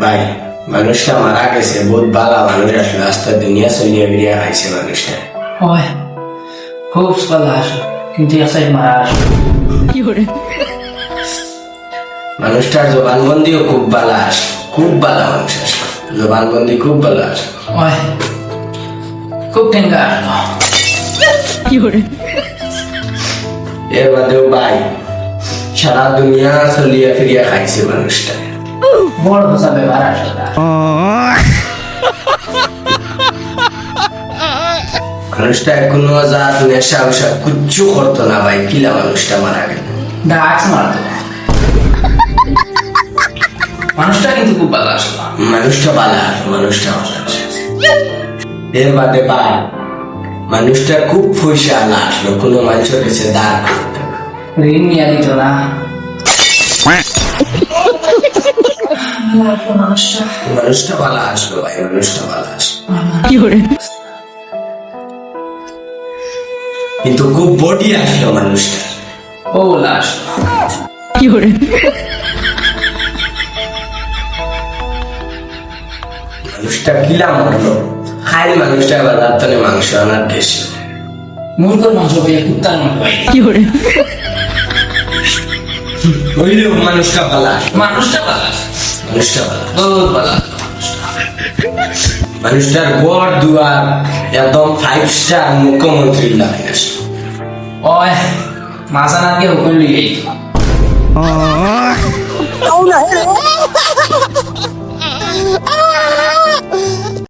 ভাই মানুষটা মারা গেছে, বহুত ভালো মানুষ আসলে, আস্তে দুনিয়া চলিয়ে বেরিয়ে খাইছে মানুষটা। হয় খুব ভালো আসো, কিন্তু এক মারা আসো। মানুষটার জবানবন্দিও খুব ভালো আসে, খুব ভালো মানুষ আসলো, জবানবন্দি খুব ভালো আসে। হয় খুব টেঙ্গা আসলো। এর বাদেও ভাই সারা দুনিয়া চলিয়ে ফিরিয়া খাইছে মানুষটা। বড় ভাষা ব্যবহার আসলো তার। মানুষটা এখনো জাত নেশা উষা কিচ্ছু করতো না ভাই, কিলা মানুষটা মারা গেল। ডাক্স মারতো। মানুষটা কিন্তু খুব ভালো আসলো। মানুষটা ভালো আসে, মানুষটা ভালো আসে। এর বাদে ভাই মানুষটা খুব পয়সা আলা আসলো, কোনো মানুষের কাছে দাঁড় করতো না। ঋণ নিয়ে দিত না। মানুষটা ভালো আসলো ভাই, মানুষটা ভালো আসলো, কিন্তু খুব বডি আসলো মানুষটা। ও বলে আসলো। মানুষটা কিলা মরলো, খাই মানুষটা এবার রাত্রে মাংস আনার বেশি মুরগোর মাংস পেয়ে কুত্তার মতো ভাই। ওইলে মানুষটা ভালো আসলো, মানুষটা ভালো আসলো, মানুষটা ভালো। বহুত ভালো আসলো। মানুষটার ঘর দুয়ার একদম 5 স্টার মুখ্যমন্ত্রী লাগে আসলো। ওই মাসানাকে হুকুম লিয়ে